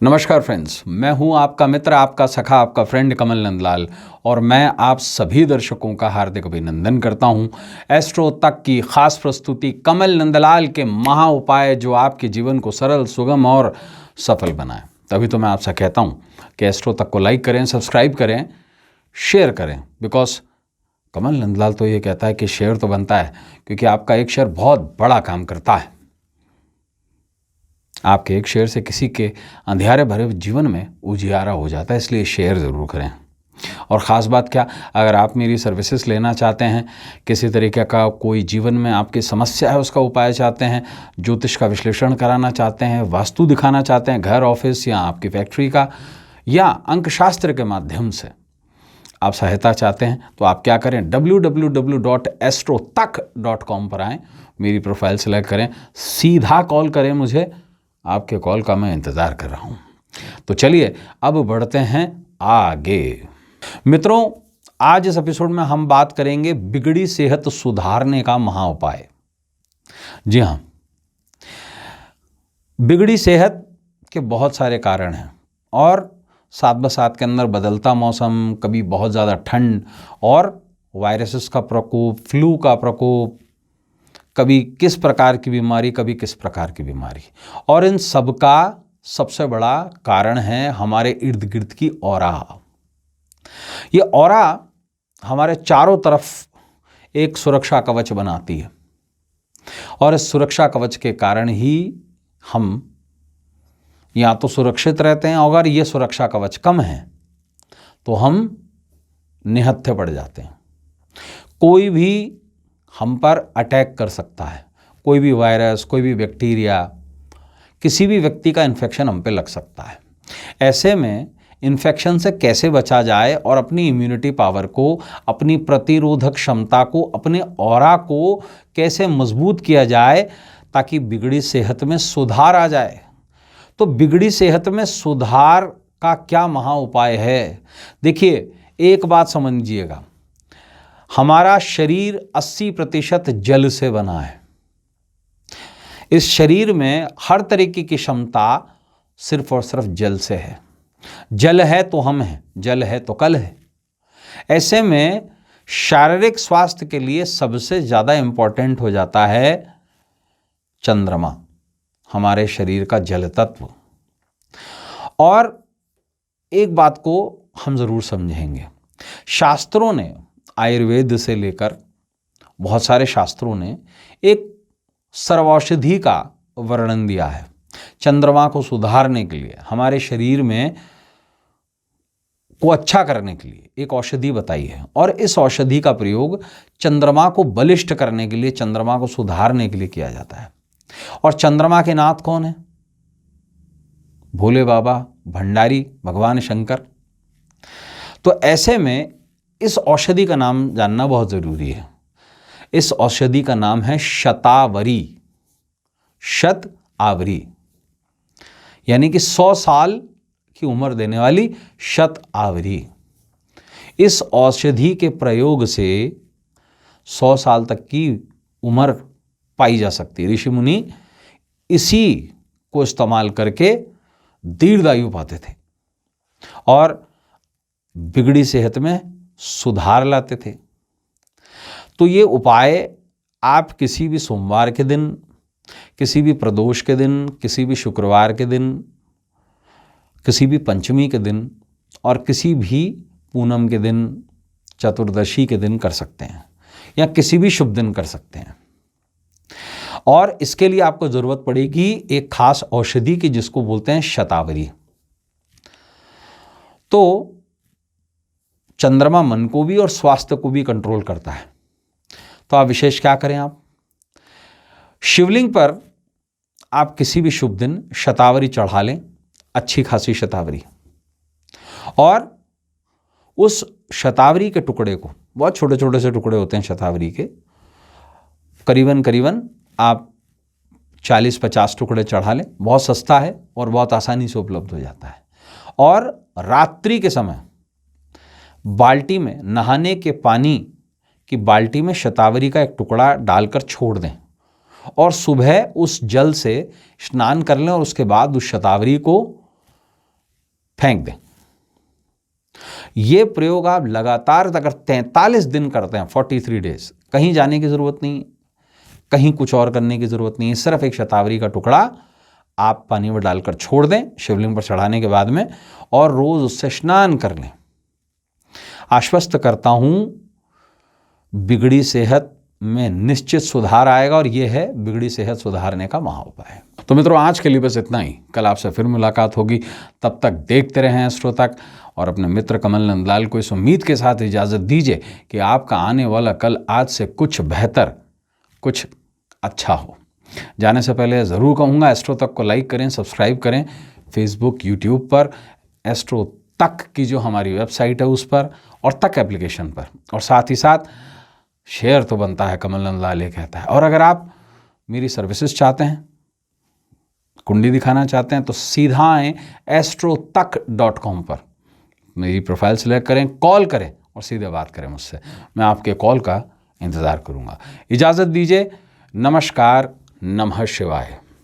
नमस्कार फ्रेंड्स, मैं हूं आपका मित्र, आपका सखा, आपका फ्रेंड कमल नंदलाल और मैं आप सभी दर्शकों का हार्दिक अभिनंदन करता हूं। एस्ट्रो तक की खास प्रस्तुति कमल नंदलाल के महा उपाय जो आपके जीवन को सरल, सुगम और सफल बनाए। तभी तो मैं आपसे कहता हूं कि एस्ट्रो तक को लाइक करें, सब्सक्राइब करें, शेयर करें। बिकॉज कमल नंदलाल तो ये कहता है कि शेयर तो बनता है, क्योंकि आपका एक शेयर बहुत बड़ा काम करता है। आपके एक शेयर से किसी के अंधियारे भरे जीवन में उजियारा हो जाता है, इसलिए शेयर ज़रूर करें। और ख़ास बात क्या, अगर आप मेरी सर्विसेज लेना चाहते हैं, किसी तरीके का कोई जीवन में आपकी समस्या है उसका उपाय चाहते हैं, ज्योतिष का विश्लेषण कराना चाहते हैं, वास्तु दिखाना चाहते हैं, घर, ऑफिस या आपकी फैक्ट्री का, या अंकशास्त्र के माध्यम से आप सहायता चाहते हैं, तो आप क्या करें, www.astrotak.com पर आएँ, मेरी प्रोफाइल सेलेक्ट करें, सीधा कॉल करें मुझे। आपके कॉल का मैं इंतज़ार कर रहा हूँ। तो चलिए अब बढ़ते हैं आगे। मित्रों, आज इस एपिसोड में हम बात करेंगे बिगड़ी सेहत सुधारने का महा उपाय। जी हाँ, बिगड़ी सेहत के बहुत सारे कारण हैं और साथ बसात के अंदर बदलता मौसम, कभी बहुत ज़्यादा ठंड और वायरसेस का प्रकोप, फ्लू का प्रकोप, कभी किस प्रकार की बीमारी, कभी किस प्रकार की बीमारी, और इन सब का सबसे बड़ा कारण है हमारे इर्द गिर्द की ऑरा। ये ऑरा हमारे चारों तरफ एक सुरक्षा कवच बनाती है और इस सुरक्षा कवच के कारण ही हम या तो सुरक्षित रहते हैं, अगर ये सुरक्षा कवच कम है तो हम निहत्थे पड़ जाते हैं। कोई भी हम पर अटैक कर सकता है, कोई भी वायरस, कोई भी बैक्टीरिया, किसी भी व्यक्ति का इन्फेक्शन हम पे लग सकता है। ऐसे में इन्फेक्शन से कैसे बचा जाए और अपनी इम्यूनिटी पावर को, अपनी प्रतिरोधक क्षमता को, अपने ऑरा को कैसे मजबूत किया जाए ताकि बिगड़ी सेहत में सुधार आ जाए। तो बिगड़ी सेहत में सुधार का क्या महा उपाय है? देखिए, एक बात समझिएगा, हमारा शरीर 80% जल से बना है। इस शरीर में हर तरीके की क्षमता सिर्फ और सिर्फ जल से है। जल है तो हम हैं, जल है तो कल है। ऐसे में शारीरिक स्वास्थ्य के लिए सबसे ज़्यादा इम्पॉर्टेंट हो जाता है चंद्रमा, हमारे शरीर का जल तत्व। और एक बात को हम ज़रूर समझेंगे, शास्त्रों ने, आयुर्वेद से लेकर बहुत सारे शास्त्रों ने एक सर्वौषधि का वर्णन दिया है। चंद्रमा को सुधारने के लिए, हमारे शरीर में को अच्छा करने के लिए एक औषधि बताई है और इस औषधि का प्रयोग चंद्रमा को बलिष्ठ करने के लिए, चंद्रमा को सुधारने के लिए किया जाता है। और चंद्रमा के नाथ कौन है? भोले बाबा, भंडारी, भगवान शंकर। तो ऐसे में इस औषधि का नाम जानना बहुत ज़रूरी है। इस औषधि का नाम है शतावरी, शतावरी, यानी कि 100 साल की उम्र देने वाली शतावरी। इस औषधि के प्रयोग से 100 साल तक की उम्र पाई जा सकती है। ऋषि मुनि इसी को इस्तेमाल करके दीर्घायु पाते थे और बिगड़ी सेहत में सुधार लाते थे। तो ये उपाय आप किसी भी सोमवार के दिन, किसी भी प्रदोष के दिन, किसी भी शुक्रवार के दिन, किसी भी पंचमी के दिन और किसी भी पूनम के दिन, चतुर्दशी के दिन कर सकते हैं या किसी भी शुभ दिन कर सकते हैं। और इसके लिए आपको ज़रूरत पड़ेगी एक खास औषधि की, जिसको बोलते हैं शतावरी। तो चंद्रमा मन को भी और स्वास्थ्य को भी कंट्रोल करता है। तो आप विशेष क्या करें, आप शिवलिंग पर आप किसी भी शुभ दिन शतावरी चढ़ा लें, अच्छी खासी शतावरी, और उस शतावरी के टुकड़े को, बहुत छोटे छोटे से टुकड़े होते हैं शतावरी के, करीबन आप 40-50 टुकड़े चढ़ा लें। बहुत सस्ता है और बहुत आसानी से उपलब्ध हो जाता है। और रात्रि के समय बाल्टी में, नहाने के पानी की बाल्टी में शतावरी का एक टुकड़ा डालकर छोड़ दें और सुबह उस जल से स्नान कर लें और उसके बाद उस शतावरी को फेंक दें। ये प्रयोग आप लगातार अगर 43 दिन करते हैं, 43 डेज, कहीं जाने की ज़रूरत नहीं, कहीं कुछ और करने की ज़रूरत नहीं है, सिर्फ एक शतावरी का टुकड़ा आप पानी में डालकर छोड़ दें शिवलिंग पर चढ़ाने के बाद में, और रोज़ उससे स्नान कर लें। आश्वस्त करता हूँ बिगड़ी सेहत में निश्चित सुधार आएगा, और यह है बिगड़ी सेहत सुधारने का महाउपाय। तो मित्रों, आज के लिए बस इतना ही। कल आपसे फिर मुलाकात होगी, तब तक देखते रहें एस्ट्रो तक, और अपने मित्र कमल नंदलाल को इस उम्मीद के साथ इजाज़त दीजिए कि आपका आने वाला कल आज से कुछ बेहतर, कुछ अच्छा हो। जाने से पहले ज़रूर कहूँगा, एस्ट्रो तक को लाइक करें, सब्सक्राइब करें, फेसबुक, यूट्यूब पर, एस्ट्रो तक की जो हमारी वेबसाइट है उस पर, और तक एप्लीकेशन पर, और साथ ही साथ शेयर तो बनता है, कमल नंदलाल ये कहता है। और अगर आप मेरी सर्विसेज चाहते हैं, कुंडली दिखाना चाहते हैं, तो सीधा आएँ astrottak.com पर, मेरी प्रोफाइल सेलेक्ट करें, कॉल करें और सीधे बात करें मुझसे। मैं आपके कॉल का इंतज़ार करूँगा। इजाज़त दीजिए। नमस्कार। नमः शिवाय।